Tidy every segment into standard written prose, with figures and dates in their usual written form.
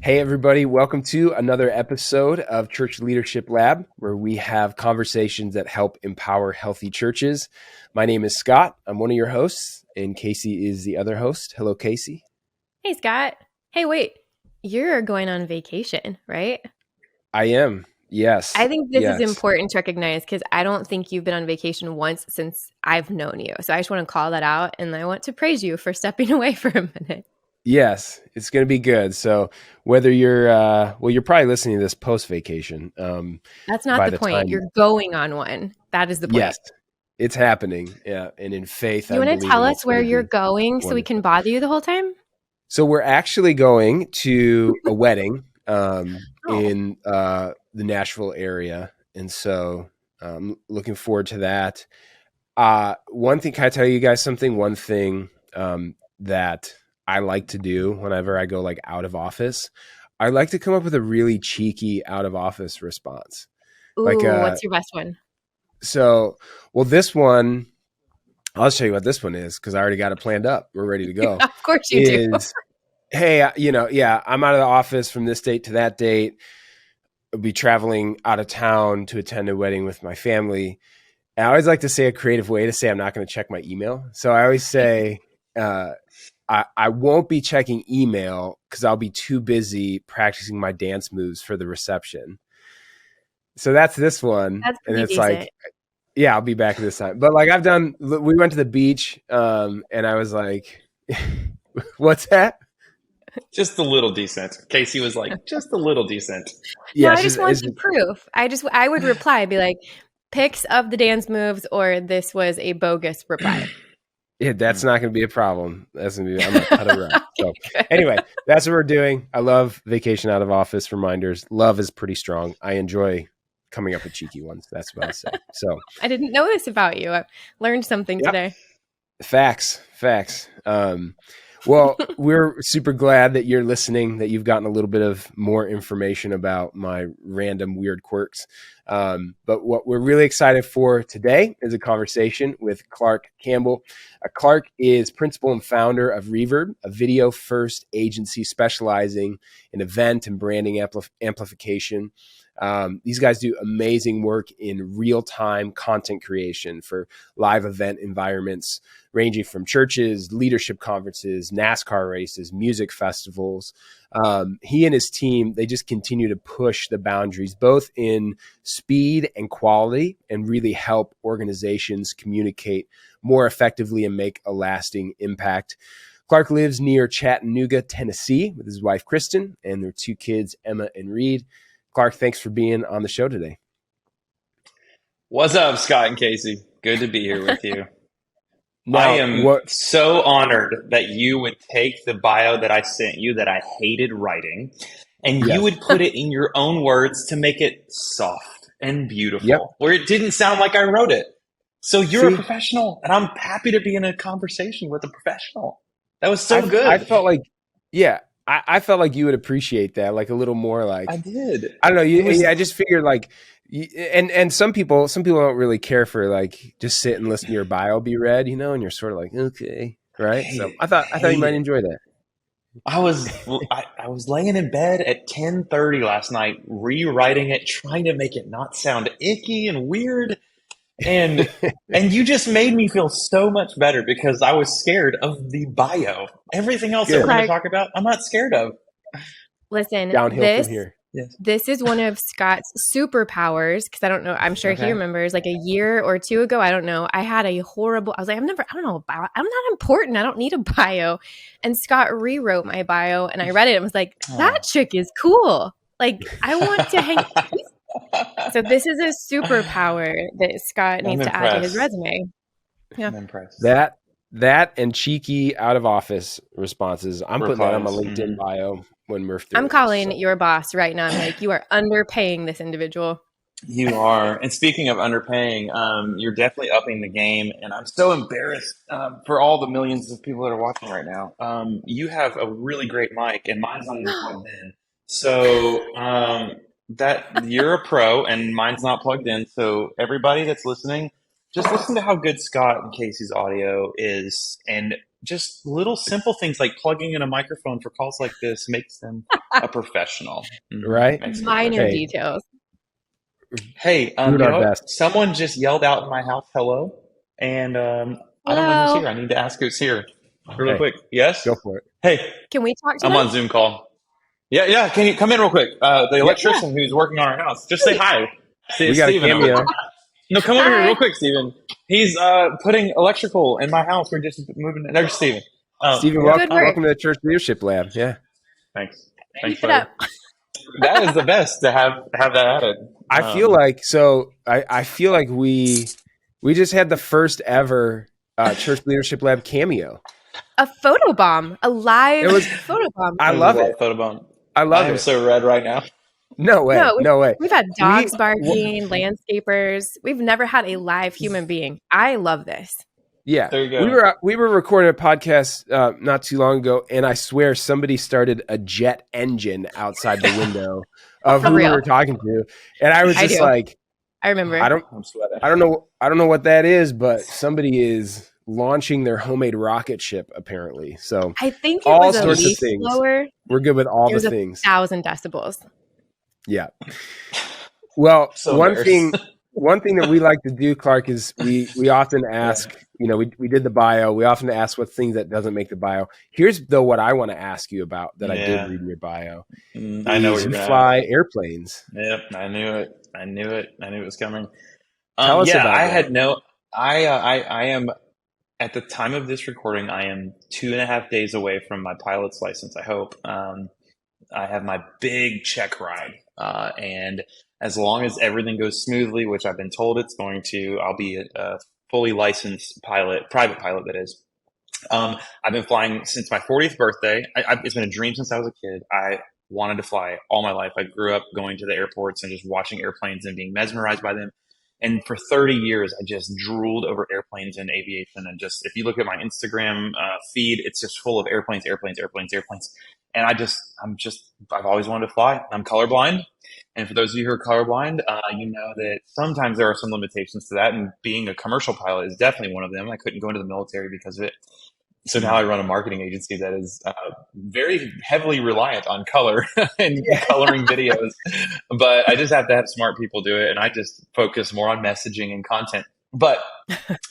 Hey, everybody. Welcome to another episode of Church Leadership Lab, where we have conversations that help empower healthy churches. My name is Scott. I'm one of your hosts, and Casey is the other host. Hello, Casey. Hey, Scott. Hey, wait. You're going on vacation, right? I am. Yes. I think this is Yes. important to recognize because I don't think you've been on vacation once since I've known you. So I just want to call that out, and I want to praise you for stepping away for a minute. Yes, it's going to be good. So whether you're, you're probably listening to this post-vacation. That's not the point. You're going on one. That is the point. Yes, it's happening. Yeah, and in faith, You want to tell us where you're going so we can bother you the whole time? So we're actually going to a wedding in the Nashville area. And so I'm looking forward to that. One thing, can I tell you guys something? One thing that I like to do whenever I go like out of office, I like to come up with a really cheeky out of office response. Ooh, what's your best one? So, well, this one, I'll show you what this one is because I already got it planned up. We're ready to go. Of course you do. Hey, I'm out of the office from this date to that date. I'll be traveling out of town to attend a wedding with my family. And I always like to say a creative way to say I'm not going to check my email. So I always say I won't be checking email because I'll be too busy practicing my dance moves for the reception. So that's this one. That's and it's decent. like, yeah, I'll be back this time. But like we went to the beach and I was like, what's that? Just a little decent. Casey was like, just a little decent. Yeah, no, I just wanted proof. I would reply, be like, pics of the dance moves, or this was a bogus reply. Yeah, that's not going to be a problem. That's going to be, I'm going to cut it right. So anyway, that's what we're doing. I love vacation out of office reminders. Love is pretty strong. I enjoy coming up with cheeky ones. That's what I say. So I didn't know this about you. I learned something today. Facts. Well, we're super glad that you're listening, that you've gotten a little bit of more information about my random weird quirks. But what we're really excited for today is a conversation with Clark Campbell. Clark is principal and founder of RVRB, a video-first agency specializing in event and branding amplification. These guys do amazing work in real-time content creation for live event environments, ranging from churches, leadership conferences, NASCAR races, music festivals. He and his team, they just continue to push the boundaries, both in speed and quality, and really help organizations communicate more effectively and make a lasting impact. Clark lives near Chattanooga, Tennessee, with his wife, Kristen, and their two kids, Emma and Reed. Clark, thanks for being on the show today. What's up, Scott and Casey? Good to be here with you. I am so honored that you would take the bio that I sent you that I hated writing, and you would put it in your own words to make it soft and beautiful, where it didn't sound like I wrote it. So you're a professional, and I'm happy to be in a conversation with a professional. That was so good. I felt like, I felt like you would appreciate that, like a little more. Like I did. I don't know. I just figured like, and some people don't really care for like just sit and listen to your bio be read, and you're sort of like, okay, right. So I thought you might enjoy that. I was laying in bed at 10:30 last night, rewriting it, trying to make it not sound icky and weird. And you just made me feel so much better because I was scared of the bio. Everything else that we're going to talk about, I'm not scared of. Listen, downhill from here. This is one of Scott's superpowers because I don't know. I'm sure he remembers like a year or two ago. I don't know. I had I was like, I don't know about. I'm not important. I don't need a bio. And Scott rewrote my bio, and I read it and was like, that chick is cool. Like I want to hang. So this is a superpower that Scott needs to add to his resume. Yeah, I'm impressed. That and cheeky out of office responses. I'm putting that on my LinkedIn bio when we're through. I'm calling your boss right now. I'm like, you are underpaying this individual. You are. And speaking of underpaying, you're definitely upping the game. And I'm so embarrassed for all the millions of people that are watching right now. You have a really great mic, and mine's not even plugged in. So that you're a pro, and mine's not plugged in. So everybody that's listening, just listen to how good Scott and Casey's audio is, and just little simple things like plugging in a microphone for calls like this makes them a professional. Right? Minor details. Hey, you know what? Someone just yelled out in my house, hello, and I don't know who's here. I need to ask who's here really quick. Yes? Go for it. Hey. Can we talk to I'm them? on Zoom call. Yeah. Can you come in real quick? The electrician who's working on our house. Just say hi. We got a cameo. No, come over here real quick, Steven. He's putting electrical in my house. We're just moving. There's Steven. Steven, welcome to the Church Leadership Lab. Yeah. Thanks. That is the best to have that added. I feel like I feel like we just had the first ever Church Leadership Lab cameo. A photobomb, a live photobomb. I love it. Photobomb. I love it. I'm so red right now. No way. No way. We've had dogs barking, landscapers. We've never had a live human being. I love this. Yeah. There you go. We were recording a podcast not too long ago, and I swear somebody started a jet engine outside the window of who we were talking to. And I was just like, I remember. I'm sweating. I don't know what that is, but somebody is launching their homemade rocket ship, apparently. So I think it all was sorts a of things. Blower. We're good with all the things. 1,000 decibels. Yeah. Well, So one thing that we like to do, Clark, is we often ask, we did the bio. We often ask what things that doesn't make the bio. Here's though what I want to ask you about that I did read in your bio. I know you fly airplanes. Yep, I knew it. I knew it was coming. Tell us about that. I am at the time of this recording. I am 2.5 days away from my pilot's license. I hope. I have my big check ride, and as long as everything goes smoothly, which I've been told it's going to, I'll be a fully licensed pilot, private pilot that is. I've been flying since my 40th birthday. It's been a dream since I was a kid. I wanted to fly all my life. I grew up going to the airports and just watching airplanes and being mesmerized by them. And for 30 years, I just drooled over airplanes and aviation. And just, if you look at my Instagram feed, it's just full of airplanes. And I've always wanted to fly. I'm colorblind. And for those of you who are colorblind, you know that sometimes there are some limitations to that. And being a commercial pilot is definitely one of them. I couldn't go into the military because of it. So now I run a marketing agency that is very heavily reliant on color and coloring videos. But I just have to have smart people do it. And I just focus more on messaging and content. But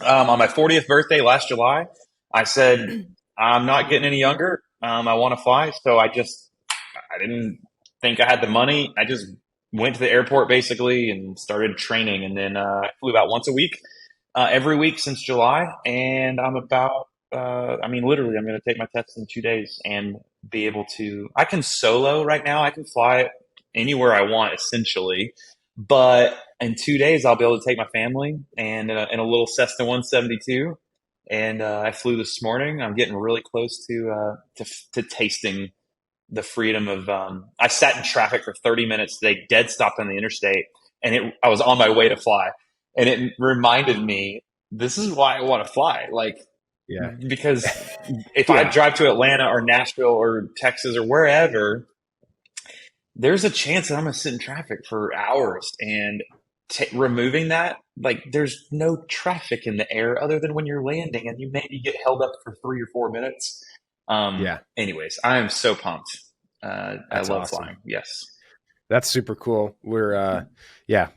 on my 40th birthday last July, I said, I'm not getting any younger. I want to fly. So I didn't think I had the money. I just went to the airport basically and started training. And then I flew about once a week, every week since July. And I'm about, literally, I'm going to take my test in 2 days and be able to, I can solo right now. I can fly anywhere I want, essentially. But in 2 days, I'll be able to take my family and in a little Cessna 172. And I flew this morning. I'm getting really close to tasting the freedom of. I sat in traffic for 30 minutes. They dead stopped on the interstate, and I was on my way to fly, and it reminded me this is why I want to fly. Because if I drive to Atlanta or Nashville or Texas or wherever, there's a chance that I'm going to sit in traffic for hours, and removing that, there's no traffic in the air other than when you're landing, and you maybe get held up for 3 or 4 minutes. Anyways, I am so pumped. I love awesome. Flying. Yes. That's super cool. We're,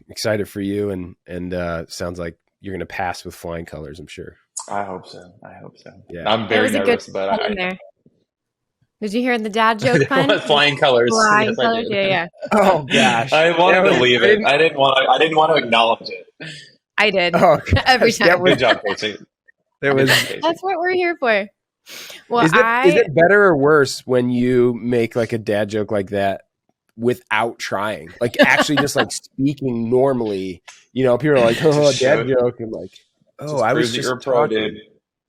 excited for you. And sounds like you're going to pass with flying colors, I'm sure. I hope so. Yeah. I'm very nervous, but Did you hear the dad joke pun? Flying colors. Flying yes, colors. Yeah. Oh gosh. I wanted to leave it. I didn't want to acknowledge it. I did. Oh, every time. Good job, Casey. That's what we're here for. Well, is it better or worse when you make a dad joke like that without trying? Actually just speaking normally, people are like, oh, dad joke. And I was just you're a pro, dude.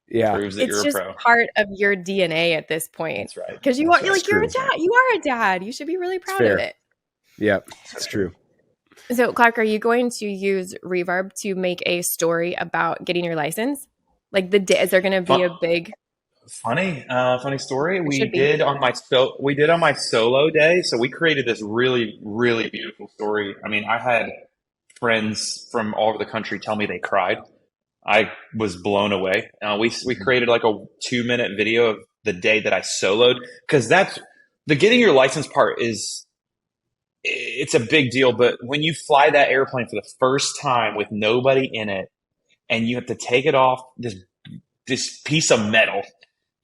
Yeah. It's just part of your DNA at this point. That's right. Because you're a dad. You are a dad. You should be really proud of it. Yeah, that's true. So, Clark, are you going to use Reverb to make a story about getting your license? Is there going to be a big... Funny story. We did on my solo day. So we created this really, really beautiful story. I mean, I had friends from all over the country tell me they cried I was blown away. We created like a 2-minute video of the day that I soloed, because that's the getting your license part is, it's a big deal. But when you fly that airplane for the first time with nobody in it, and you have to take it off this piece of metal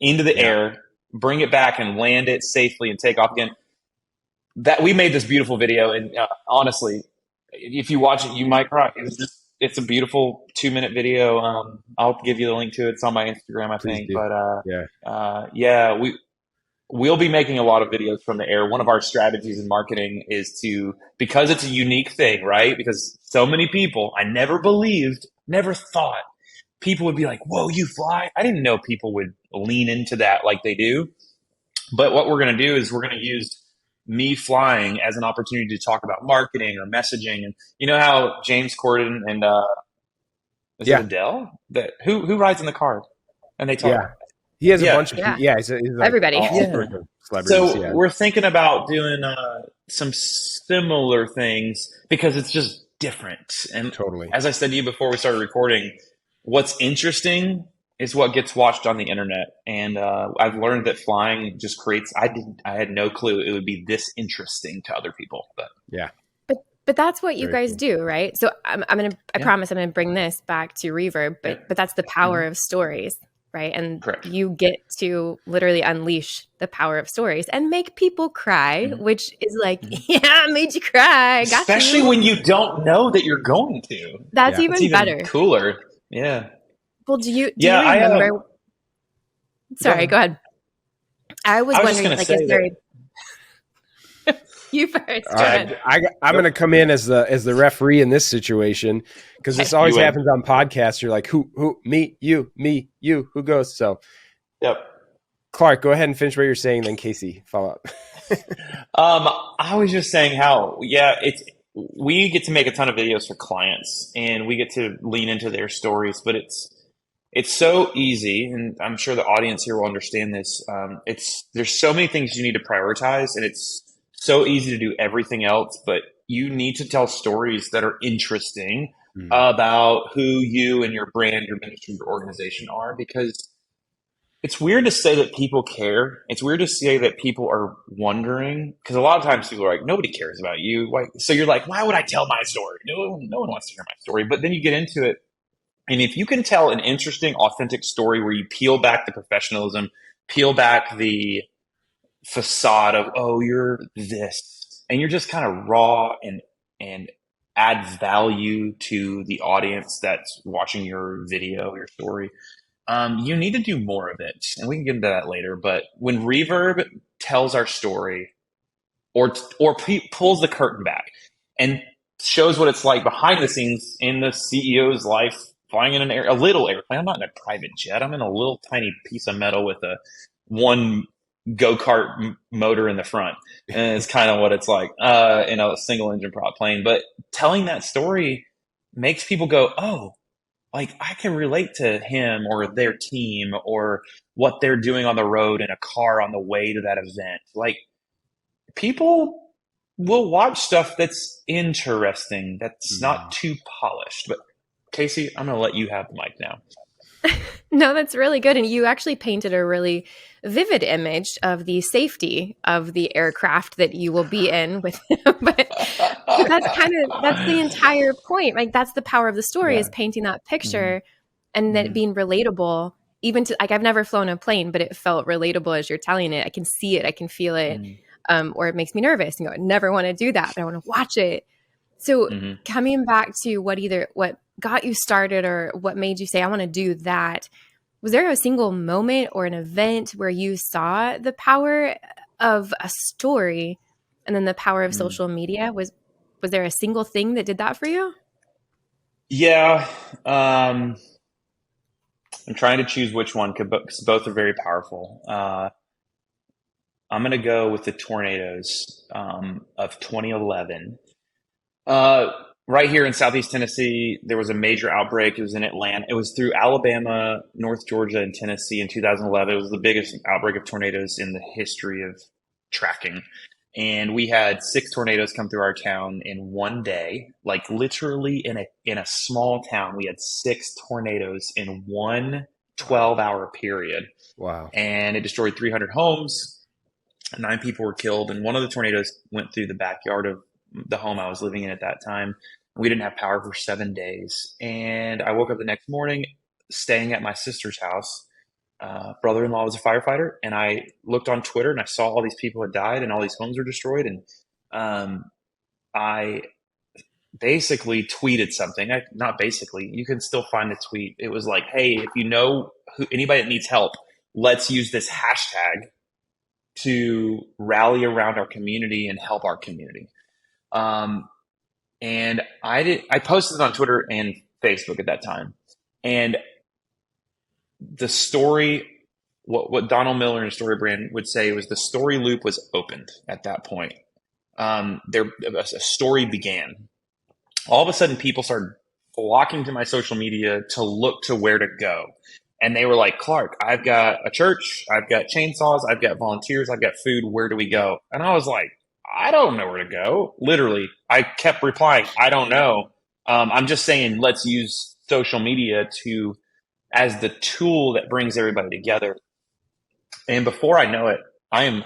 into the air, bring it back and land it safely and take off again. That we made this beautiful video, and honestly, if you watch it, you might cry. It's a beautiful 2-minute video. I'll give you the link to it. It's on my Instagram, I think. But we'll be making a lot of videos from the air. One of our strategies in marketing is because it's a unique thing, right? Because so many people, I never thought people would be like, whoa, you fly? I didn't know people would lean into that like they do. But what we're going to do is we're going to use me flying as an opportunity to talk about marketing or messaging. And you know how James Corden and is it Adele? Who rides in the car and they talk? Yeah. He has a bunch of he's like everybody. So we're thinking about doing some similar things because it's just different. And totally, as I said to you before we started recording, what's interesting is what gets watched on the internet. And I've learned that flying just creates, I had no clue it would be this interesting to other people. But But that's what you guys do, right? So I promise I'm gonna bring this back to Reverb, but that's the power of stories, right? And you get to literally unleash the power of stories and make people cry, which is like, I made you cry. Especially when you don't know that you're going to. That's even better. Cooler. Yeah. Well, do you remember? Sorry, go ahead. I was wondering, like, is there? You first. I'm going to come in as the referee in this situation, because this always happens on podcasts. You're like, who, me, you, who goes? So, Clark, go ahead and finish what you're saying. Then Casey, follow up. I was just saying how, we get to make a ton of videos for clients and we get to lean into their stories, but it's so easy, and I'm sure the audience here will understand this. There's so many things you need to prioritize, and it's so easy to do everything else, but you need to tell stories that are interesting about who you and your brand, your ministry, your organization are, because it's weird to say that people care. It's weird to say that people are wondering, because a lot of times people are like, nobody cares about you. So you're like, why would I tell my story? No one wants to hear my story. But then you get into it, and if you can tell an interesting, authentic story where you peel back the professionalism, peel back the facade of, oh, you're this, and you're just kind of raw and add value to the audience that's watching your video, your story, you need to do more of it. And we can get into that later. But when Reverb tells our story or pulls the curtain back and shows what it's like behind the scenes in the CEO's life, flying in a little airplane. I'm not in a private jet. I'm in a little tiny piece of metal with one go-kart motor in the front. And it's kind of what it's like in a single engine prop plane. But telling that story makes people go, oh, like I can relate to him or their team or what they're doing on the road in a car on the way to that event. Like, people will watch stuff that's interesting, that's not too polished. But Casey, I'm going to let you have the mic now. No, that's really good. And you actually painted a really vivid image of the safety of the aircraft that you will be in with him. But that's the entire point. Like, that's the power of the story, is painting that picture and then being relatable. Even to, like, I've never flown a plane, but it felt relatable as you're telling it. I can see it, I can feel it, or it makes me nervous. I never want to do that, but I want to watch it. So coming back to what got you started or what made you say, I want to do that, was there a single moment or an event where you saw the power of a story and then the power of social media? Was there a single thing that did that for you? Yeah. I'm trying to choose which one, because both are very powerful. I'm going to go with the tornadoes of 2011. Right here in Southeast Tennessee, there was a major outbreak. It was in Atlanta. It was through Alabama, North Georgia, and Tennessee in 2011. It was the biggest outbreak of tornadoes in the history of tracking. and we had 6 tornadoes come through our town in one day. Like literally in a small town, we had 6 tornadoes in one 12-hour period. Wow. And it destroyed 300 homes. 9 people were killed, and one of the tornadoes went through the backyard of the home I was living in at that time. We didn't have power for 7 days. And I woke up the next morning staying at my sister's house. Brother-in-law was a firefighter, and I looked on Twitter and I saw all these people had died and all these homes were destroyed. And I basically tweeted something. Not basically, you can still find the tweet. It was like, hey, if you know anybody that needs help, let's use this hashtag to rally around our community and help our community. And I posted it on Twitter and Facebook at that time. And the story, what Donald Miller in StoryBrand would say was the story loop was opened at that point. A story began. All of a sudden, people started flocking to my social media to look to where to go. And they were like, Clark, I've got a church, I've got chainsaws, I've got volunteers, I've got food. Where do we go? And I was like, I don't know where to go. Literally, I kept replying, I don't know. I'm just saying, let's use social media as the tool that brings everybody together. And before I know it, I am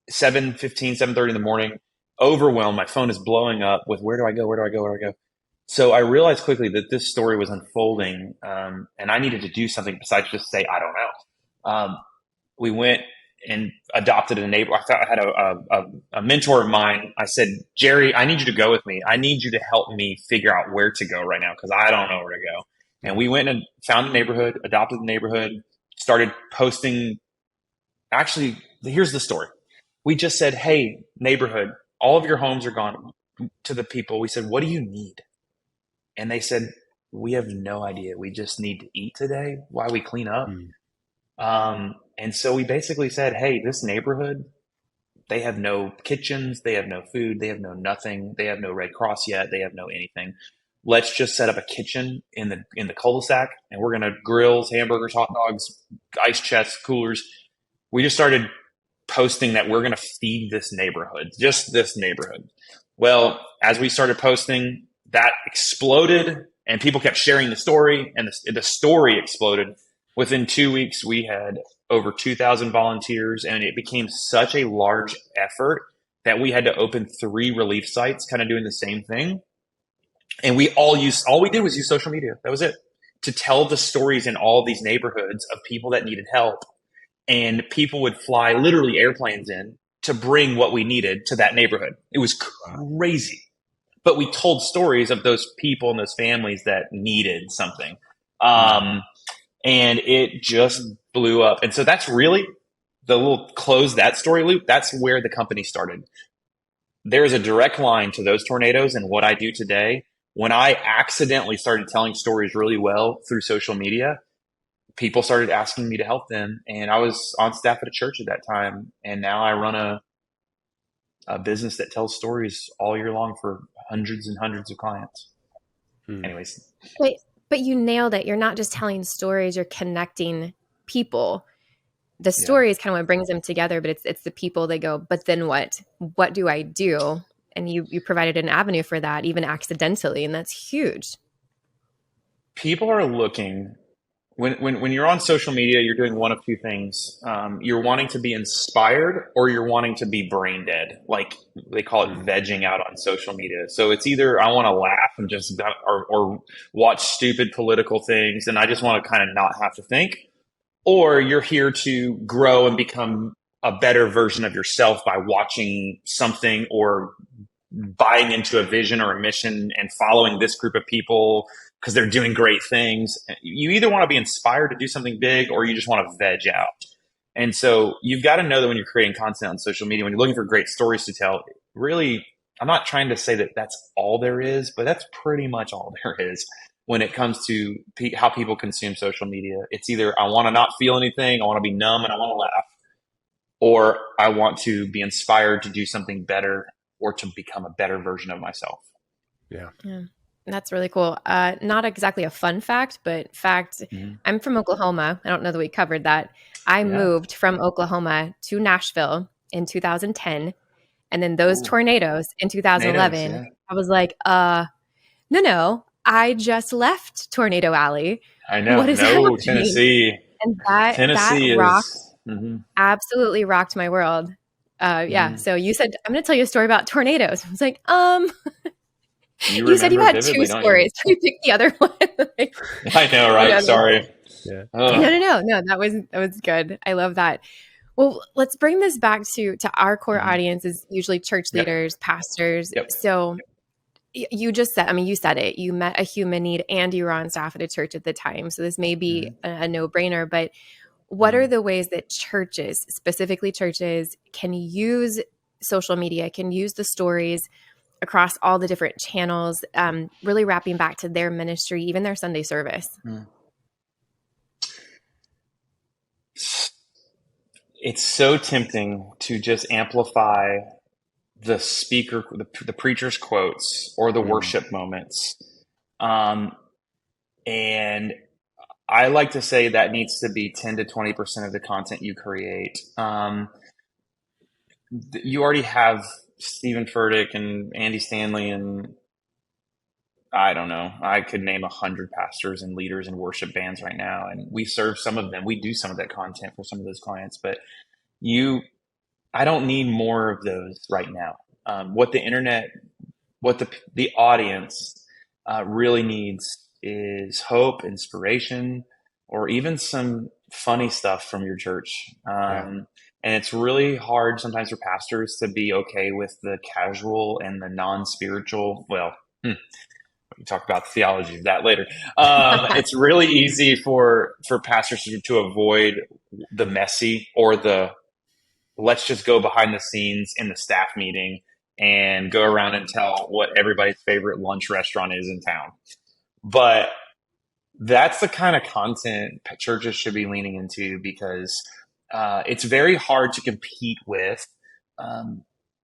7:30 in the morning, overwhelmed. My phone is blowing up with where do I go? So I realized quickly that this story was unfolding, and I needed to do something besides just say, I don't know. We went and adopted a neighbor. I had a mentor of mine. I said, Jerry, I need you to go with me. I need you to help me figure out where to go right now because I don't know where to go. And we went and found a neighborhood, adopted the neighborhood, started posting. Actually, here's the story. We just said, hey, neighborhood, all of your homes are gone. To the people, we said, what do you need? And they said, we have no idea. We just need to eat today while we clean up. And so we basically said, hey, this neighborhood, they have no kitchens. They have no food. They have no nothing. They have no Red Cross yet. They have no anything. Let's just set up a kitchen in the cul-de-sac, and we're going to grills, hamburgers, hot dogs, ice chests, coolers. We just started posting that we're going to feed this neighborhood, just this neighborhood. Well, as we started posting, that exploded, and people kept sharing the story, and the story exploded. Within 2 weeks, we had over 2,000 volunteers, and it became such a large effort that we had to open 3 relief sites, kind of doing the same thing. And all we did was use social media. That was it, to tell the stories in all these neighborhoods of people that needed help. And people would fly literally airplanes in to bring what we needed to that neighborhood. It was crazy. But we told stories of those people and those families that needed something. And it just blew up. And so that's really the little close that story loop. That's where the company started. There is a direct line to those tornadoes and what I do today. When I accidentally started telling stories really well through social media, people started asking me to help them. And I was on staff at a church at that time. And now I run a business that tells stories all year long for hundreds and hundreds of clients. Anyways. But you nailed it. You're not just telling stories, you're connecting people. The story is kind of what brings them together, but it's the people that go, but then what? What do I do? And you provided an avenue for that, even accidentally, and that's huge. People are looking when you're on social media, you're doing one of two things. You're wanting to be inspired, or you're wanting to be brain dead. Like they call it vegging out on social media. So it's either I want to laugh and just or watch stupid political things, and I just want to kind of not have to think, or you're here to grow and become a better version of yourself by watching something or buying into a vision or a mission and following this group of people because they're doing great things. You either want to be inspired to do something big, or you just want to veg out. And so you've got to know that when you're creating content on social media, when you're looking for great stories to tell, really, I'm not trying to say that that's all there is, but that's pretty much all there is when it comes to how people consume social media. It's either I want to not feel anything, I want to be numb, and I want to laugh, or I want to be inspired to do something better or to become a better version of myself. Yeah. That's really cool. Not exactly a fun fact, but fact, I'm from Oklahoma. I don't know that we covered that. I moved from Oklahoma to Nashville in 2010. And then those tornadoes in 2011, I was like, no, I just left Tornado Alley. I know. What is happening? Tennessee. And that rocked, absolutely rocked my world. So you said, I'm going to tell you a story about tornadoes. I was like, you said you had two stories. Can you pick the other one? I know, right? Sorry. Yeah. No. That was good. I love that. Well, let's bring this back to our core audience is usually church leaders, pastors. So you just said, you said it, you met a human need and you were on staff at a church at the time. So this may be a no-brainer, but what are the ways that churches, specifically churches, can use social media, can use the stories across all the different channels, really wrapping back to their ministry, even their Sunday service? It's so tempting to just amplify the speaker, the preacher's quotes or the worship moments. And I like to say that needs to be 10 to 20% of the content you create. You already have Stephen Furtick and Andy Stanley and I don't know. I could name 100 pastors and leaders and worship bands right now. And we serve some of them. We do some of that content for some of those clients, but I don't need more of those right now. What the internet, what the audience really needs is hope, inspiration, or even some funny stuff from your church. And it's really hard sometimes for pastors to be okay with the casual and the non-spiritual. Well, we talk about the theology of that later. It's really easy for pastors to avoid the messy or the let's just go behind the scenes in the staff meeting and go around and tell what everybody's favorite lunch restaurant is in town. But that's the kind of content churches should be leaning into because it's very hard to compete with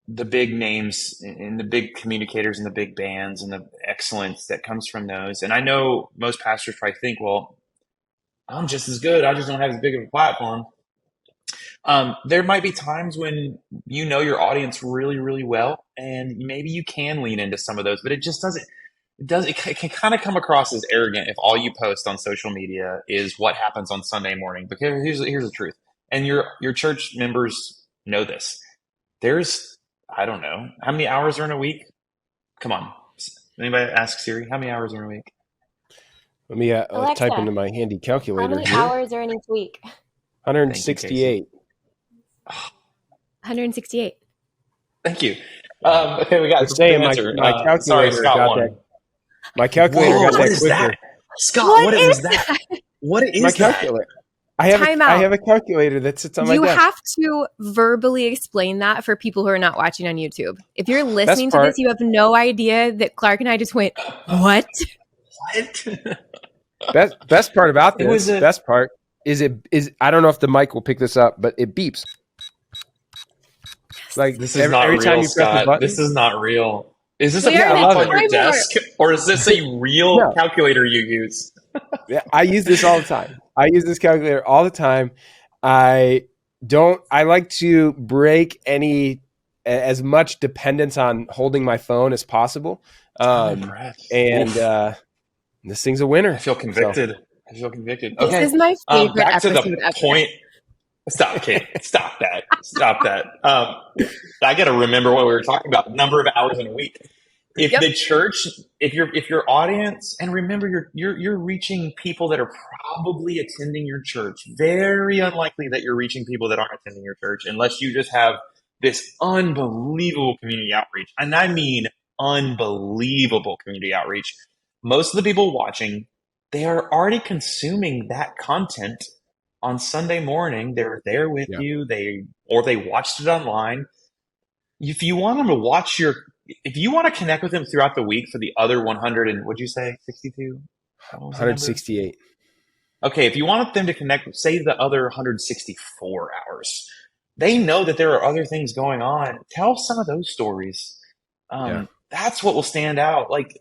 the big names and the big communicators and the big bands and the excellence that comes from those. And I know most pastors probably think, well, I'm just as good. I just don't have as big of a platform. There might be times when you know your audience really, really well, and maybe you can lean into some of those, but it just doesn't. It can kind of come across as arrogant if all you post on social media is what happens on Sunday morning. Because here's the truth, and your church members know this. There's I don't know how many hours are in a week. Come on, anybody ask Siri how many hours are in a week? Let me Alexa, type into my handy calculator. How many hours are in each week? 168. 168. Thank you. Okay, we got the same answer. My calculator sorry, Scott got won. that. My calculator got that quicker. That? Scott, what is that? What is my that? calculator? I have a calculator that sits on my desk. You have to verbally explain that for people who are not watching on YouTube. If you're listening to this, you have no idea that Clark and I just went, what? What? Best part about this, best part is I don't know if the mic will pick this up, but it beeps. Like this is not real, time you Scott. Press the button, this is not real. Is this a prop on your desk, or is this a real calculator you use? Yeah, I use this all the time. I use this calculator all the time. I like to break as much dependence on holding my phone as possible. And this thing's a winner. I feel convicted. Okay. This is my favorite back episode to the ever. point. Stop, Kate. Stop that. Stop that. I got to remember what we were talking about. Number of hours in a week. If the church, if your audience, and remember you're reaching people that are probably attending your church. Very unlikely that you're reaching people that aren't attending your church unless you just have this unbelievable community outreach. And I mean unbelievable community outreach. Most of the people watching, they are already consuming that content on Sunday morning. They're there with you. They watched it online. If you want them to watch if you want to connect with them throughout the week for the other 100 and what'd you say, 62? 168. Okay, if you want them to connect, say the other 164 hours, they know that there are other things going on. Tell some of those stories. That's what will stand out. Like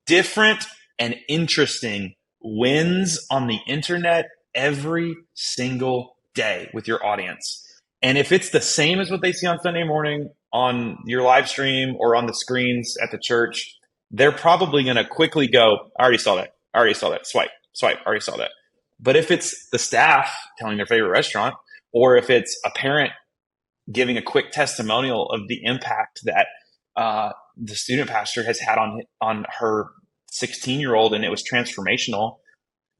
different and interesting wins on the internet every single day with your audience. And if it's the same as what they see on Sunday morning, on your live stream or on the screens at the church, they're probably going to quickly go, I already saw that. I already saw that. Swipe, already saw that. But if it's the staff telling their favorite restaurant, or if it's a parent giving a quick testimonial of the impact that the student pastor has had on her 16-year-old, and it was transformational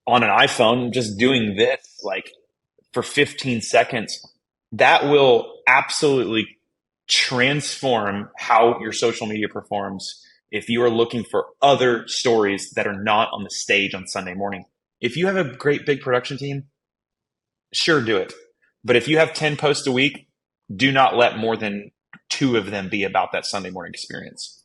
on an iPhone, just doing this like for 15 seconds, that will absolutely transform how your social media performs if you are looking for other stories that are not on the stage on Sunday morning. If you have a great big production team, sure, do it. But if you have 10 posts a week, do not let more than 2 of them be about that Sunday morning experience.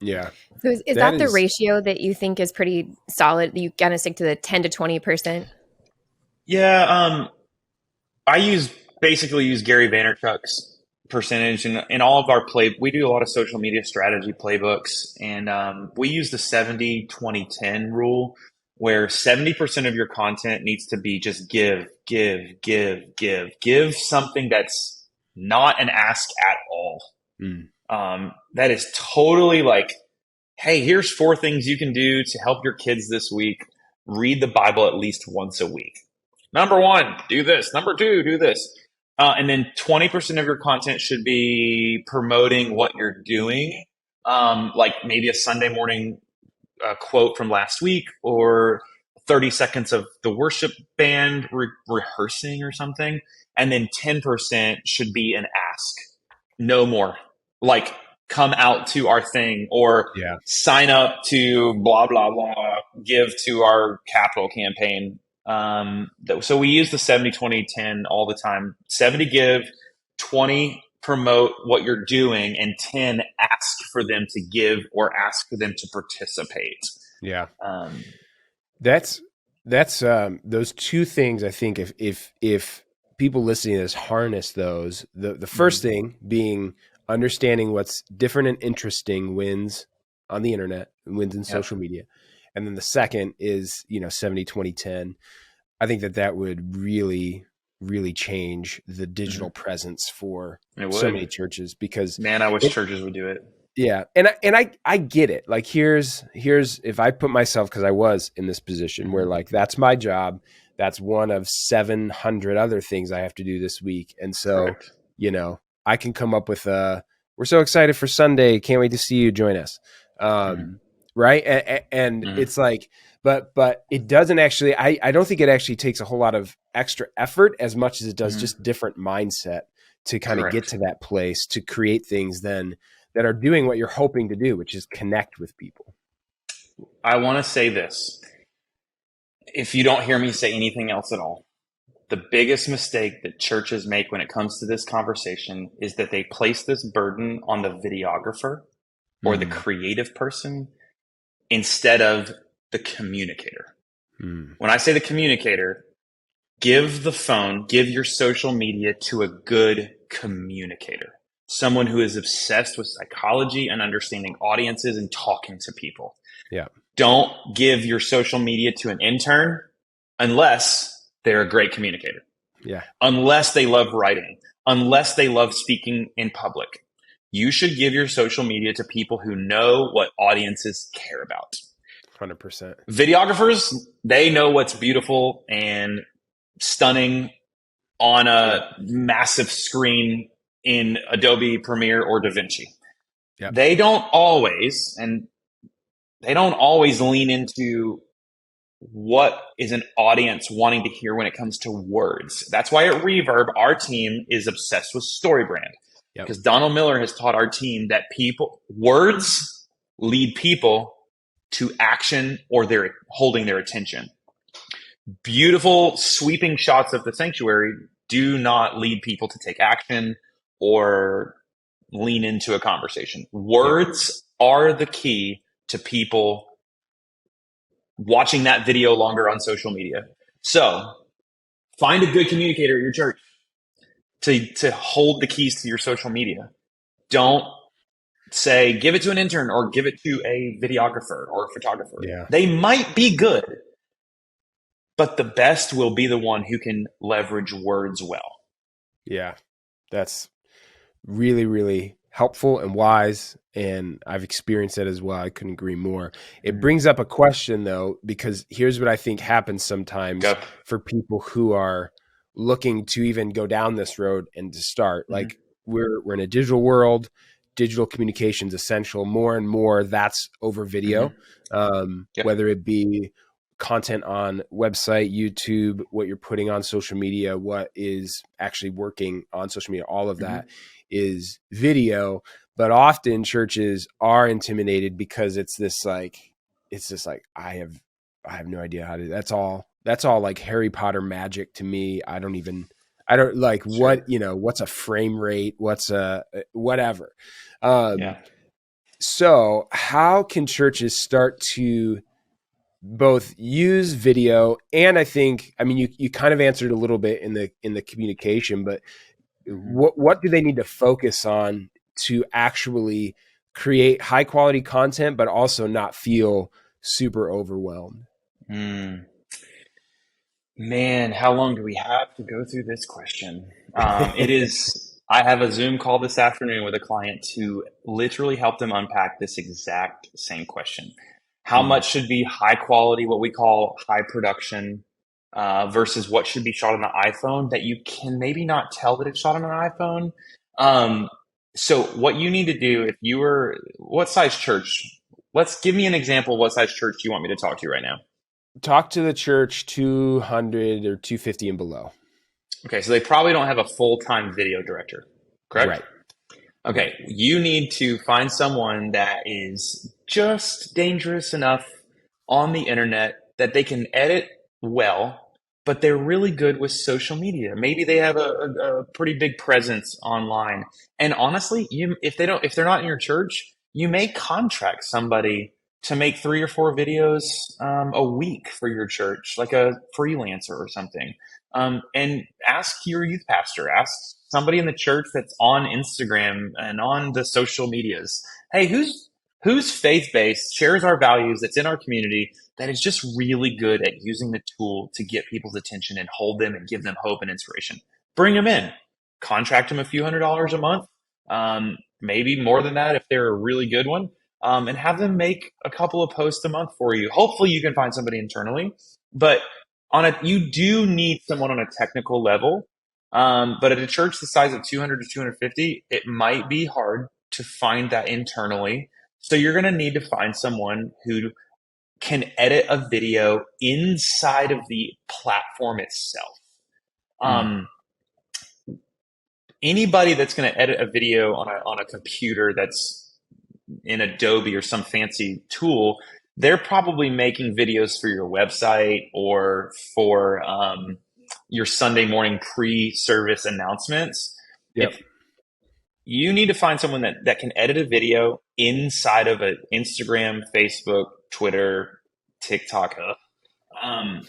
Yeah. So is that the ratio that you think is pretty solid? You kind of stick to the 10 to 20%? Yeah. I basically use Gary Vaynerchuk's percentage in all of our we do a lot of social media strategy playbooks, and we use the 70-20-10 rule, where 70% of your content needs to be just give something that's not an ask at all. That is totally like, hey, here's 4 things you can do to help your kids this week. Read the Bible at least once a week. Number 1, do this. Number 2, do this. And then 20% of your content should be promoting what you're doing, like maybe a Sunday morning quote from last week, or 30 seconds of the worship band rehearsing or something. And then 10% should be an ask. No more. Like, come out to our thing, or sign up to blah, blah, blah, give to our capital campaign. So we use the 70-20-10 all the time. 70 give, 20 promote what you're doing, and 10 ask for them to give or ask for them to participate. Yeah. That's those 2 things. I think if people listening to this harness those, the first thing being understanding what's different and interesting wins on the internet, wins in social media. And then the second is, 70-20-10. I think that would really, really change the digital presence for so many churches, because I wish churches would do it. Yeah. And I get it. Like, here's if I put myself, cause I was in this position where like, that's my job. That's one of 700 other things I have to do this week. And so, Correct. I can come up with we're so excited for Sunday. Can't wait to see you. Join us. Right. And it's like, but it doesn't actually, I don't think it actually takes a whole lot of extra effort as much as it does just different mindset to kind of get to that place, to create things then that are doing what you're hoping to do, which is connect with people. I want to say this. If you don't hear me say anything else at all, the biggest mistake that churches make when it comes to this conversation is that they place this burden on the videographer or the creative person instead of the communicator. When I say the communicator, give your social media to a good communicator, someone who is obsessed with psychology and understanding audiences and talking to people. Yeah. Don't give your social media to an intern unless they're a great communicator. Yeah. Unless they love writing, unless they love speaking in public. You should give your social media to people who know what audiences care about. 100%. Videographers, they know what's beautiful and stunning on a massive screen in Adobe Premiere or DaVinci. Yep. They don't always lean into what is an audience wanting to hear when it comes to words. That's why at Reverb, our team is obsessed with StoryBrand. Because Donald Miller has taught our team that words lead people to action, or they're holding their attention. Beautiful sweeping shots of the sanctuary do not lead people to take action or lean into a conversation. Words are the key to people watching that video longer on social media. So find a good communicator at your church to hold the keys to your social media. Don't say, give it to an intern or give it to a videographer or a photographer. Yeah. They might be good, but the best will be the one who can leverage words well. Yeah. That's really, really helpful and wise, and I've experienced it as well. I couldn't agree more. It brings up a question though, because here's what I think happens sometimes for people who are looking to even go down this road and to start. Like we're in a digital world, digital communication is essential. More and more that's over video, whether it be content on website, YouTube, what you're putting on social media, what is actually working on social media, all of that is video. But often churches are intimidated because it's this like I have no idea how to, that's all like Harry Potter magic to me. I don't like what, what's a frame rate, what's a whatever. So how can churches start to both use video, and I mean, you kind of answered a little bit in the communication, but what do they need to focus on to actually create high quality content, but also not feel super overwhelmed? Man, how long do we have to go through this question? I have a Zoom call this afternoon with a client to literally help them unpack this exact same question. How much should be high quality, what we call high production, versus what should be shot on an iPhone that you can maybe not tell that it's shot on an iPhone? So what you need to do, what size church? Give me an example of what size church you want me to talk to you right now. Talk to the church 200 or 250 and below. Okay, so they probably don't have a full-time video director, correct? Right. Okay, you need to find someone that is just dangerous enough on the internet that they can edit well, but they're really good with social media. Maybe they have a pretty big presence online. And honestly, if they're not in your church, you may contract somebody to make 3 or 4 videos a week for your church, like a freelancer or something. And ask your youth pastor, ask somebody in the church that's on Instagram and on the social medias. Hey, who's faith-based, shares our values, that's in our community, that is just really good at using the tool to get people's attention and hold them and give them hope and inspiration. Bring them in. Contract them a few $100s a month, maybe more than that if they're a really good one, and have them make a couple of posts a month for you. Hopefully you can find somebody internally, but you do need someone on a technical level. But at a church the size of 200 to 250, it might be hard to find that internally. So you're going to need to find someone who can edit a video inside of the platform itself. Anybody that's going to edit a video on a computer that's in Adobe or some fancy tool, they're probably making videos for your website or for your Sunday morning pre-service announcements. Yep. You need to find someone that can edit a video inside of an Instagram, Facebook, Twitter, TikTok app.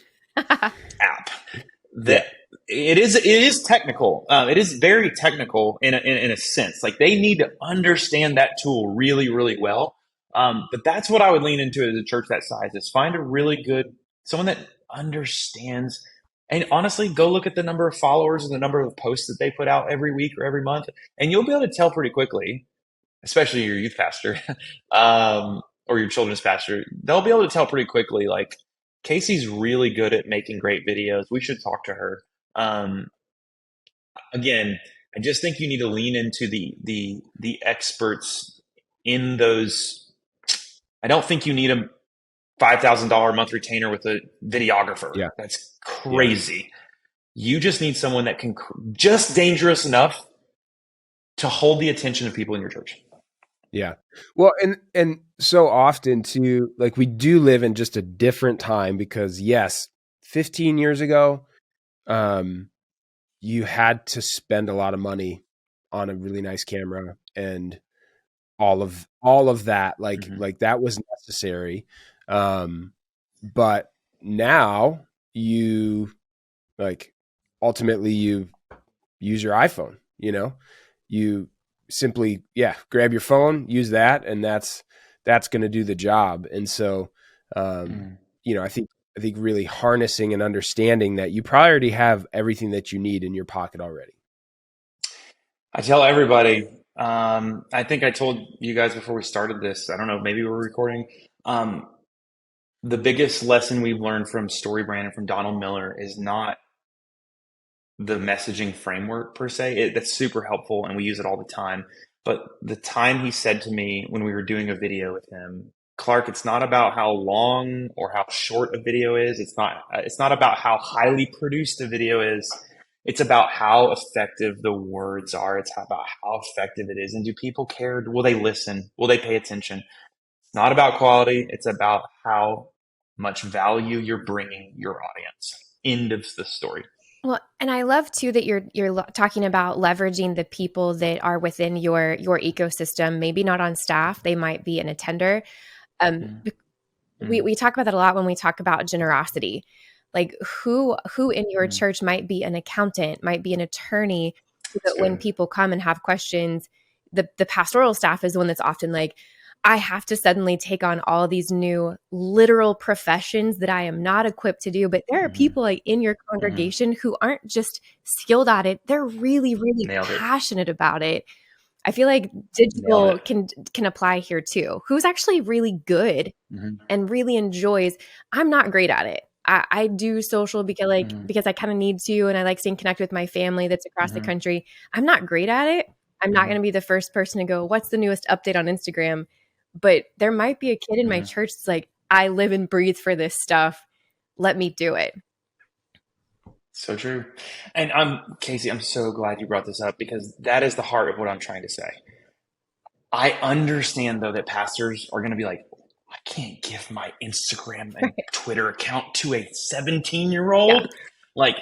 It is technical. It is very technical in a sense. Like they need to understand that tool really, really well. But that's what I would lean into as a church that size, is find a really good, someone that understands. And honestly, go look at the number of followers and the number of posts that they put out every week or every month, and you'll be able to tell pretty quickly, especially your youth pastor or your children's pastor. They'll be able to tell pretty quickly, like, Casey's really good at making great videos. We should talk to her. Again, I just think you need to lean into the experts in those. I don't think you need a $5,000 a month retainer with a videographer. Yeah. That's crazy. Yeah. You just need someone that can just dangerous enough to hold the attention of people in your church. Yeah. Well, and so often too, like we do live in just a different time because yes, 15 years ago, you had to spend a lot of money on a really nice camera and all of that, like that was necessary. But now you ultimately you use your iPhone, you simply, grab your phone, use that, and that's going to do the job. And so, I think really harnessing and understanding that you probably already have everything that you need in your pocket already. I tell everybody, I think I told you guys before we started this, I don't know, maybe we were recording. The biggest lesson we've learned from StoryBrand and from Donald Miller is not the messaging framework per se. That's super helpful and we use it all the time. But the time he said to me when we were doing a video with him, Clark, it's not about how long or how short a video is. It's not about how highly produced a video is. It's about how effective the words are. It's about how effective it is. And do people care? Will they listen? Will they pay attention? It's not about quality. It's about how much value you're bringing your audience. End of the story. Well, and I love too that you're talking about leveraging the people that are within your ecosystem, maybe not on staff, they might be an attender. We talk about that a lot when we talk about generosity. Like who in your church might be an accountant, might be an attorney, so that when people come and have questions, the pastoral staff is the one that's often like, I have to suddenly take on all these new literal professions that I am not equipped to do. But there are people like in your congregation who aren't just skilled at it. They're really, really passionate about it. I feel like digital can apply here too. Who's actually really good and really enjoys. I'm not great at it. I do social because I kind of need to, and I like staying connected with my family that's across the country. I'm not great at it. I'm not going to be the first person to go, what's the newest update on Instagram? But there might be a kid in my church that's like, I live and breathe for this stuff. Let me do it. So true. And Casey, I'm so glad you brought this up because that is the heart of what I'm trying to say. I understand though that pastors are going to be like, I can't give my Instagram and Twitter account to a 17-year-old. Yeah. Like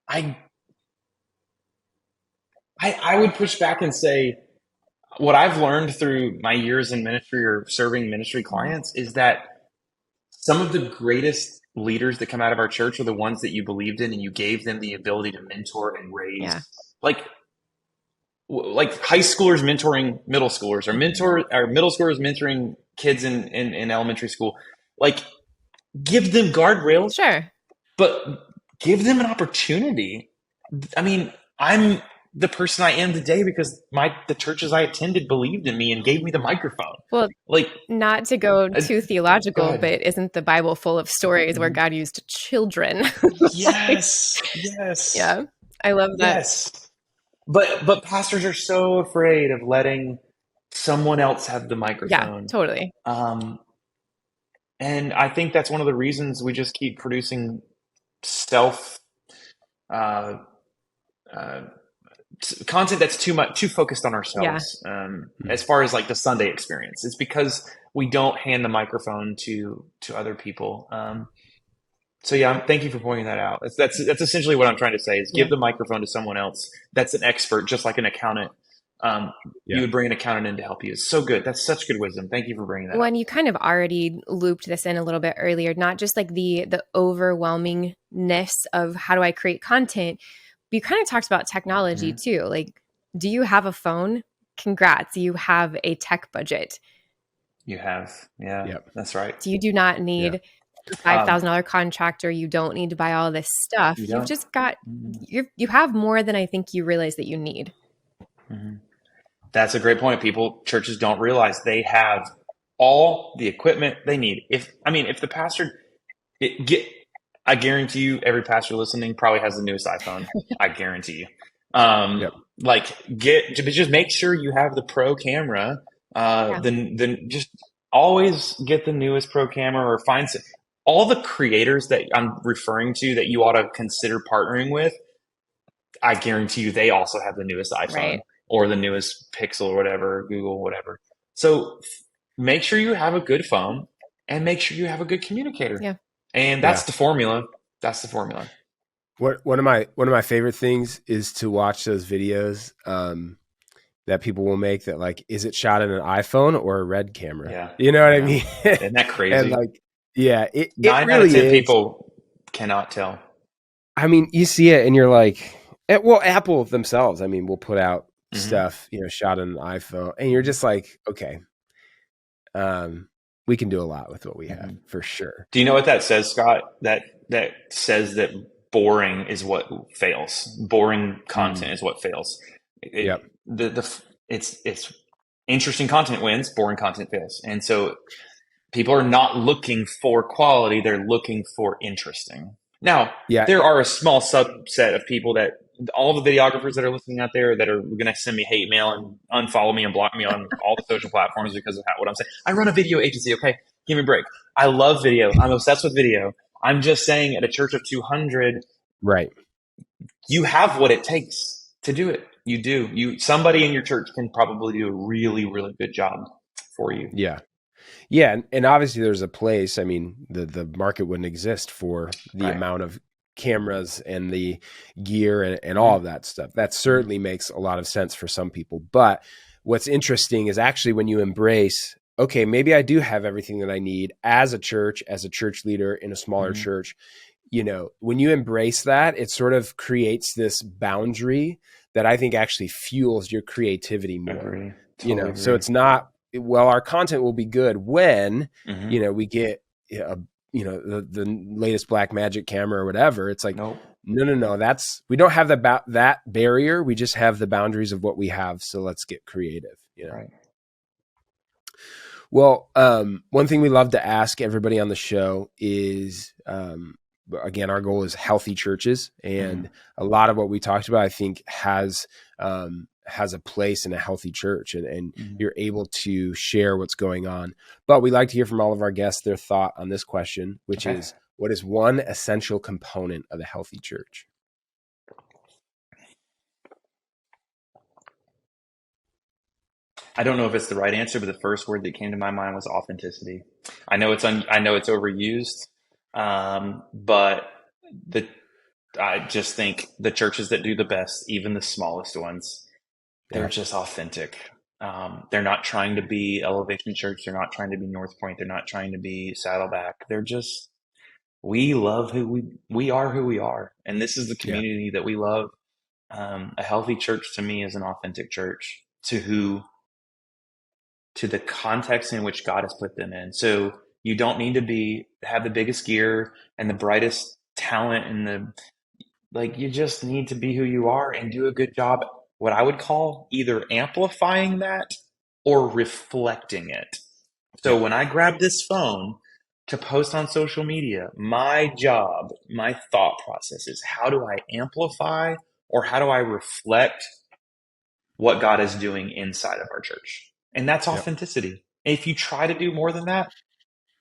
I would push back and say, what I've learned through my years in ministry or serving ministry clients is that some of the greatest leaders that come out of our church are the ones that you believed in and you gave them the ability to mentor and raise. Yeah. Like high schoolers mentoring middle schoolers or middle schoolers mentoring kids in elementary school. Like give them guardrails. Sure. But give them an opportunity. I mean, I'm the person I am today because the churches I attended believed in me and gave me the microphone. Well, like not to go too theological, but isn't the Bible full of stories where God used children? Yes. Yes. Yeah. I love that. Yes. But pastors are so afraid of letting someone else have the microphone. Yeah, totally. And I think that's one of the reasons we just keep producing content that's too focused on ourselves. As far as like the Sunday experience, it's because we don't hand the microphone to other people. So yeah, thank you for pointing that out. That's essentially what I'm trying to say is give the microphone to someone else that's an expert, just like an accountant. You would bring an accountant in to help you. It's so good. That's such good wisdom. Thank you for bringing that up. Well, and you kind of already looped this in a little bit earlier, not just like the overwhelmingness of how do I create content. You kind of talked about technology too. Like, do you have a phone? Congrats. You have a tech budget. You have. Yeah, that's right. You do not need a $5,000 contractor. You don't need to buy all this stuff. You've just got, you have more than I think you realize that you need. That's a great point. Churches don't realize they have all the equipment they need. If the pastor I guarantee you every pastor listening probably has the newest iPhone. I guarantee you. Just make sure you have the pro camera. Then just always get the newest pro camera or find all the creators that I'm referring to that you ought to consider partnering with. I guarantee you they also have the newest iPhone or the newest Pixel or whatever, Google, whatever. So make sure you have a good phone and make sure you have a good communicator. Yeah. And that's the formula. That's the formula. One of my favorite things is to watch those videos that people will make that like, is it shot in an iPhone or a Red camera? Yeah. You know what I mean? Isn't that crazy? And like, it 9 really out of 10 is. people cannot tell. I mean, you see it and you're like, well, Apple themselves, I mean, will put out stuff, shot on an iPhone and you're just like, okay, we can do a lot with what we have for sure. Do you know what that says, Scott? That says that boring is what fails. Boring content is what fails. it's interesting content wins, boring content fails. And so people are not looking for quality, they're looking for interesting. Now, there are a small subset of people that all the videographers that are listening out there that are going to send me hate mail and unfollow me and block me on all the social platforms because of what I'm saying. I run a video agency. Okay, give me a break. I love video. I'm obsessed with video. I'm just saying, at a church of 200, right, you have what it takes to do it. You do. Somebody in your church can probably do a really, really good job for you. Yeah. Yeah. And obviously there's a place. I mean, the market wouldn't exist for the amount of cameras and the gear and all of that stuff. That certainly makes a lot of sense for some people. But what's interesting is actually when you embrace, okay, maybe I do have everything that I need as a church leader in a smaller church. You know, when you embrace that, it sort of creates this boundary that I think actually fuels your creativity more. Totally agree. So it's not, well, our content will be good when, you know, we get, the latest black magic camera or whatever. It's like, no, we don't have that barrier. We just have the boundaries of what we have. So let's get creative, you know? Right. Well, one thing we love to ask everybody on the show is, again, our goal is healthy churches, and a lot of what we talked about, I think, has a place in a healthy church, and you're able to share what's going on. But we like to hear from all of our guests their thought on this question, which is, what is one essential component of a healthy church? I don't know if it's the right answer, but the first word that came to my mind was authenticity. I know it's overused, but I just think the churches that do the best, even the smallest ones, they're just authentic. They're not trying to be Elevation Church. They're not trying to be North Point. They're not trying to be Saddleback. They're just, we love we are who we are. And this is the community that we love. A healthy church to me is an authentic church to the context in which God has put them in. So you don't need to have the biggest gear and the brightest talent you just need to be who you are and do a good job, what I would call either amplifying that or reflecting it. So when I grab this phone to post on social media, my job, my thought process is, how do I amplify or how do I reflect what God is doing inside of our church? And that's authenticity. If you try to do more than that,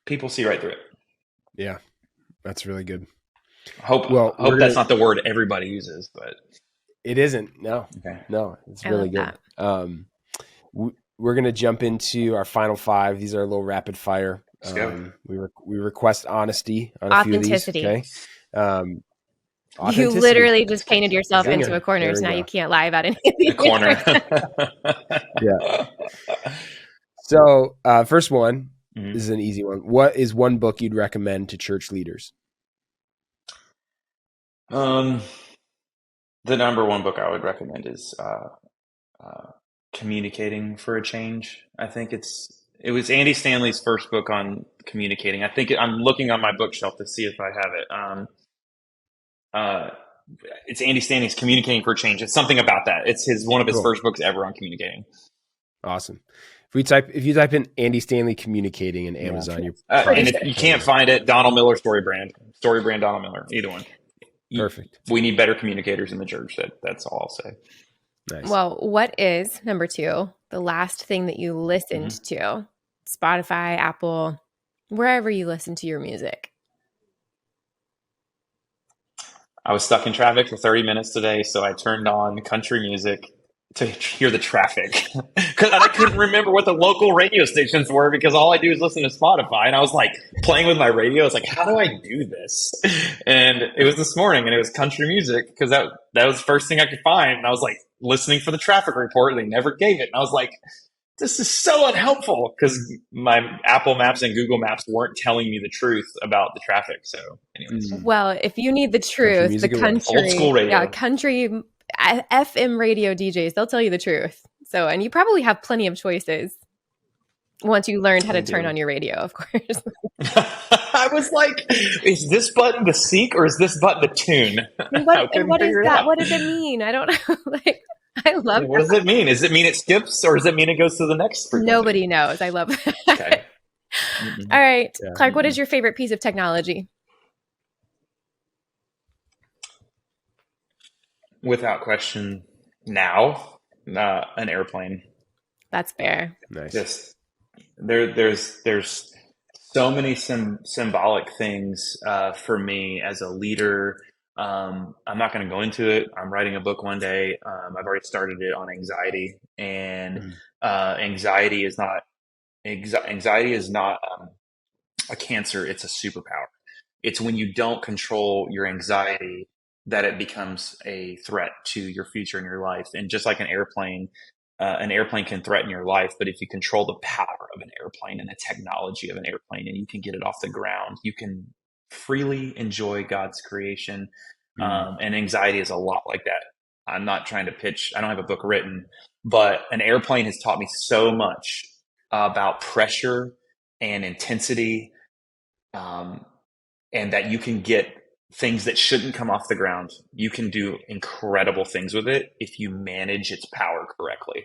people see right through it. Yeah, that's really good. Hope that's not the word everybody uses, but it isn't. No, it's really good. We're going to jump into our final 5. These are a little rapid fire. Let's go. We request honesty on a few of these. Okay. You literally just painted yourself into a corner, so now you can't lie about anything. A corner. Yeah. So first one, this is an easy one. What is one book you'd recommend to church leaders? The number one book I would recommend is Communicating for a Change. I think it was Andy Stanley's first book on communicating. I think I'm looking on my bookshelf to see if I have it. It's Andy Stanley's Communicating for a Change. It's something about that. It's one of his first books ever on communicating. Awesome. If you type in Andy Stanley Communicating in Amazon, you're and if you can't find it, Donald Miller Storybrand Donald Miller, either one. Perfect. We need better communicators in the church. That's all I'll say. Nice. Well, what is number 2, the last thing that you listened to? Spotify, Apple, wherever you listen to your music. I was stuck in traffic for 30 minutes today, so I turned on country music to hear the traffic. Because I couldn't remember what the local radio stations were because all I do is listen to Spotify. And I was like playing with my radio. I was like, how do I do this? And it was this morning, and it was country music because that was the first thing I could find. And I was like listening for the traffic report, and they never gave it. And I was like, this is so unhelpful because my Apple Maps and Google Maps weren't telling me the truth about the traffic. So anyways. Well, if you need the truth, the country, old school radio. Country FM radio DJs, they'll tell you the truth. So, and you probably have plenty of choices once you learned how to turn on your radio, of course. I was like, is this button the sync or is this button the tune? And what is that? What does it mean? I don't know. I love What does it mean? Does it mean it skips, or does it mean it goes to the next frequency? Nobody knows. I love that. Okay. All right. Yeah. Clark, what is your favorite piece of technology? Without question, now, an airplane. That's fair. Nice. Just there's so many symbolic things for me as a leader. I'm not going to go into it. I'm writing a book one day. I've already started it on anxiety, and anxiety is not a cancer. It's a superpower. It's when you don't control your anxiety that it becomes a threat to your future and your life. And just like an airplane can threaten your life, but if you control the power of an airplane and the technology of an airplane, and you can get it off the ground, you can freely enjoy God's creation. And anxiety is a lot like that. I'm not trying to pitch. I don't have a book written, but an airplane has taught me so much about pressure and intensity, and that you can get things that shouldn't come off the ground. You can do incredible things with it if you manage its power correctly.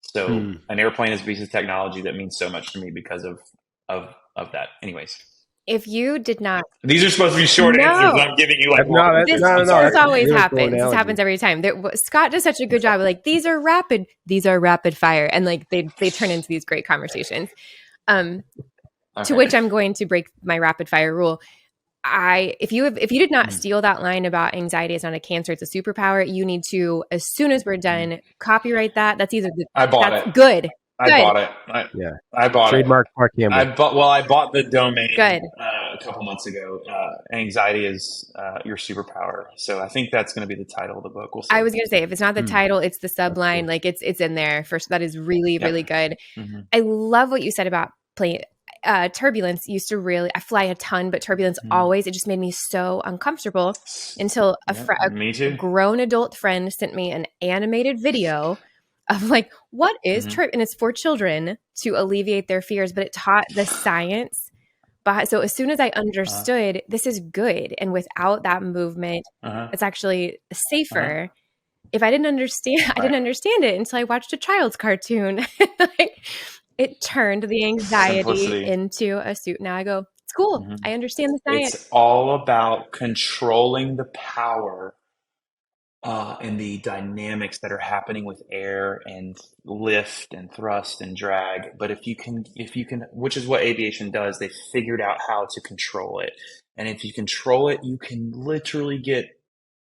So an airplane is a piece of technology that means so much to me because of that. Anyways. If you did not, these are supposed to be short answers. I'm giving you like this always happens. This happens every time. Scott does such a good job. Like these are rapid fire, and like they turn into these great conversations. To which I'm going to break my rapid fire rule. If you did not steal that line about anxiety is not a cancer, it's a superpower, you need to, as soon as we're done, copyright that. That's either I bought it. Good. I bought it. I bought Trademark Clark Campbell. I bought the domain Good. A couple months ago. Anxiety is your superpower. So I think that's going to be the title of the book. We'll see. I was going to say, if it's not the title, it's the subline. Cool. Like it's in there first. That is really, really good. I love what you said about playing. Turbulence used to I fly a ton, but turbulence always, it just made me so uncomfortable until a grown adult friend sent me an animated video of like, what is and it's for children to alleviate their fears, but it taught the science. So as soon as I understood this is good, and without that movement, it's actually safer. If I didn't understand, I didn't understand it until I watched a child's cartoon. It turned the anxiety into a suit. Now I go, it's cool. I understand the science. It's all about controlling the power and the dynamics that are happening with air and lift and thrust and drag. But if you can, which is what aviation does, they figured out how to control it. And if you control it, you can literally get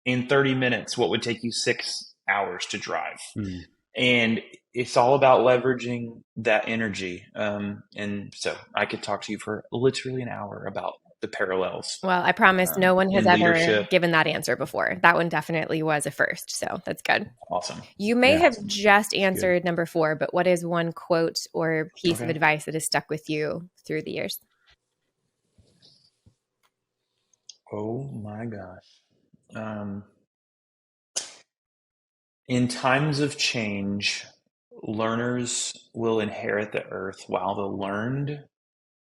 in 30 minutes what would take you 6 hours to drive. And it's all about leveraging that energy. And so I could talk to you for literally an hour about the parallels. Well, I promise no one has ever given that answer before. That one definitely was a first. So that's good. Awesome. You may have just answered number 4, but what is one quote or piece of advice that has stuck with you through the years? Oh my gosh. In times of change, learners will inherit the earth, while the learned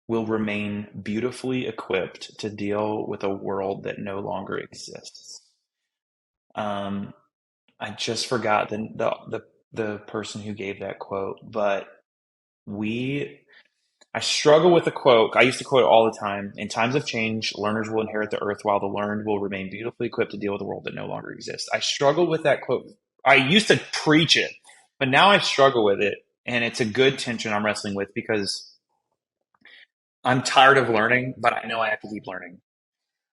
will remain beautifully equipped to deal with a world that no longer exists. I just forgot the person who gave that quote, but I struggle with the quote. I used to quote it all the time. In times of change, learners will inherit the earth, while the learned will remain beautifully equipped to deal with a world that no longer exists. I struggle with that quote. I used to preach it, but now I struggle with it, and it's a good tension I'm wrestling with, because I'm tired of learning, but I know I have to keep learning.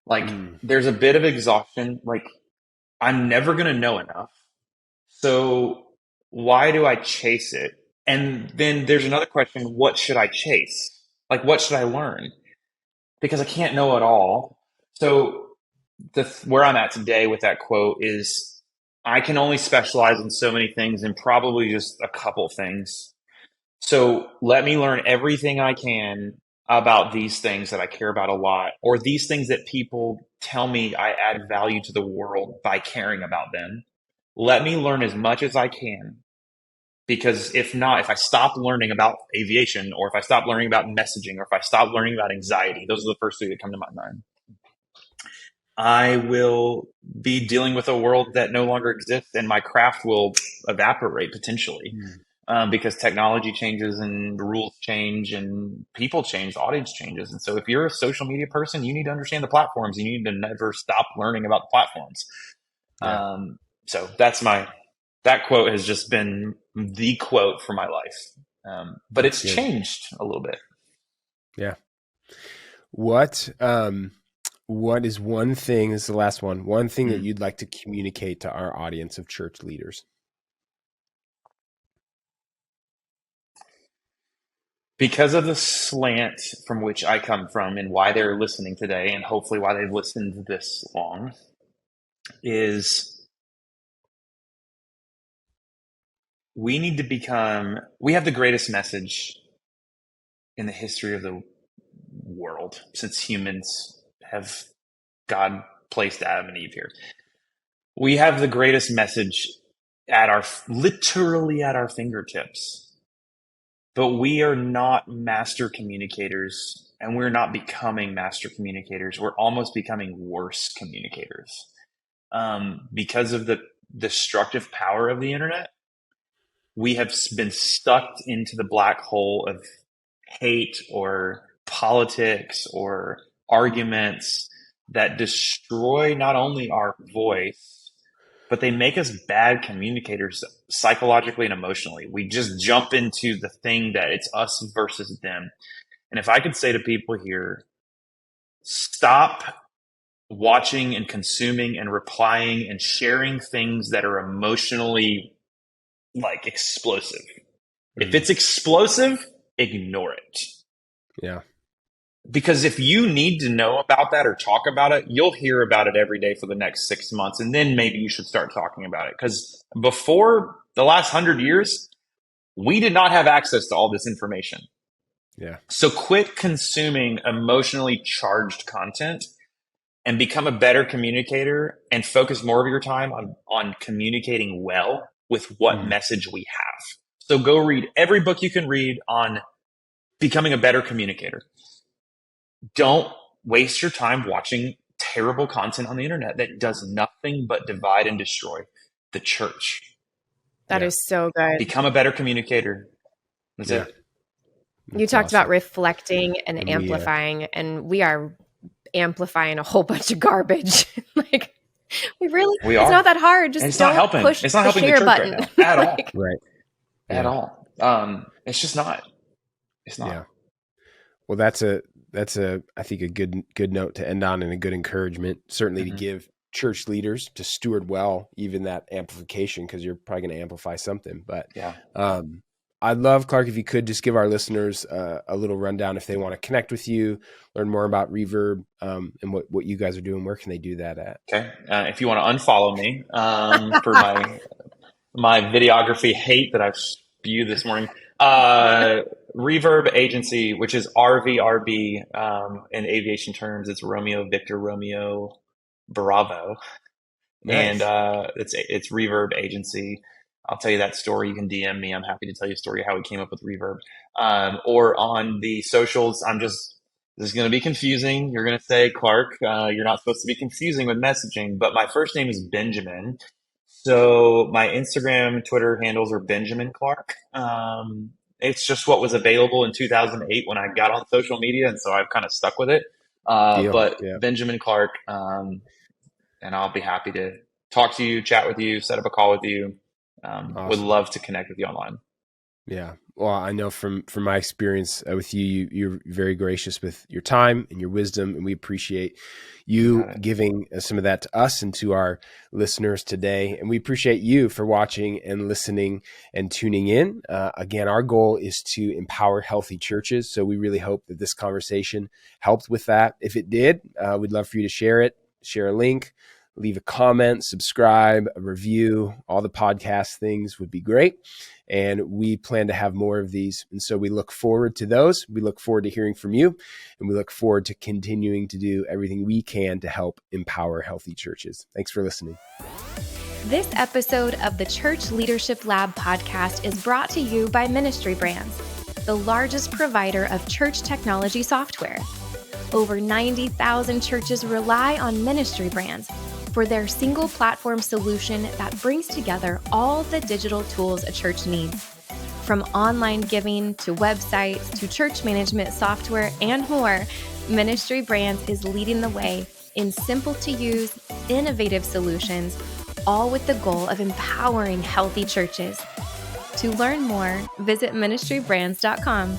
Like there's a bit of exhaustion. Like I'm never going to know enough. So why do I chase it? And then there's another question. What should I chase? Like, what should I learn? Because I can't know it all. So where I'm at today with that quote is, I can only specialize in so many things, and probably just a couple things. So let me learn everything I can about these things that I care about a lot, or these things that people tell me I add value to the world by caring about them. Let me learn as much as I can, because if I stop learning about aviation, or if I stop learning about messaging, or if I stop learning about anxiety, those are the first 3 that come to my mind, I will be dealing with a world that no longer exists, and my craft will evaporate potentially. Because technology changes and rules change and people change, the audience changes. And so if you're a social media person, you need to understand the platforms. You need to never stop learning about the platforms. Yeah. So that quote has just been the quote for my life. But it's changed a little bit. Yeah. What is one thing, this is the last one thing that you'd like to communicate to our audience of church leaders? Because of the slant from which I come from and why they're listening today, and hopefully why they've listened this long, is we have the greatest message in the history of the world since humans have God placed Adam and Eve here. We have the greatest message literally at our fingertips. But we are not master communicators, and we're not becoming master communicators. We're almost becoming worse communicators because of the destructive power of the internet. We have been sucked into the black hole of hate or politics or arguments that destroy not only our voice, but they make us bad communicators psychologically and emotionally. We just jump into the thing that it's us versus them. And if I could say to people here, stop watching and consuming and replying and sharing things that are emotionally explosive. If it's explosive, ignore it. Yeah. Because if you need to know about that or talk about it, you'll hear about it every day for the next 6 months. And then maybe you should start talking about it. Because before the last 100 years, we did not have access to all this information. Yeah. So quit consuming emotionally charged content and become a better communicator and focus more of your time on communicating well with what message we have. So go read every book you can read on becoming a better communicator. Don't waste your time watching terrible content on the internet that does nothing but divide and destroy the church. That is so good. Become a better communicator. That's it. You talked about reflecting and amplifying, and we are amplifying a whole bunch of garbage. We are. It's not that hard. Just it's not helping. Push it's not helping the church button. Right now, at all. Right. At all. It's just not. It's not. Yeah. Well, that's I think a good note to end on and a good encouragement, certainly to give church leaders to steward well, even that amplification, because you're probably going to amplify something. But I'd love, Clark, if you could just give our listeners a little rundown if they want to connect with you, learn more about Reverb and what you guys are doing. Where can they do that at? Okay. If you want to unfollow me for my videography hate that I've spewed this morning, Reverb Agency, which is RVRB in aviation terms, it's Romeo Victor Romeo Bravo. Nice. And it's Reverb Agency. I'll tell you that story. You can DM me. I'm happy to tell you a story of how we came up with Reverb. Or on the socials, this is going to be confusing. You're going to say, Clark, you're not supposed to be confusing with messaging, but my first name is Benjamin. So my Instagram, Twitter handles are Benjamin Clark. It's just what was available in 2008 when I got on social media, and so I've kind of stuck with it. Benjamin Clark, and I'll be happy to talk to you, chat with you, set up a call with you. Awesome. Would love to connect with you online. Yeah. Well, I know from my experience with you're very gracious with your time and your wisdom, and we appreciate you giving some of that to us and to our listeners today. And we appreciate you for watching and listening and tuning in. Again, our goal is to empower healthy churches. So we really hope that this conversation helped with that. If it did, we'd love for you to share it, share a link, leave a comment, subscribe, a review. All the podcast things would be great. And we plan to have more of these. And so we look forward to those. We look forward to hearing from you. And we look forward to continuing to do everything we can to help empower healthy churches. Thanks for listening. This episode of the Church Leadership Lab podcast is brought to you by Ministry Brands, the largest provider of church technology software. Over 90,000 churches rely on Ministry Brands, for their single platform solution that brings together all the digital tools a church needs. From online giving to websites to church management software and more, Ministry Brands is leading the way in simple to use, innovative solutions, all with the goal of empowering healthy churches. To learn more, visit ministrybrands.com.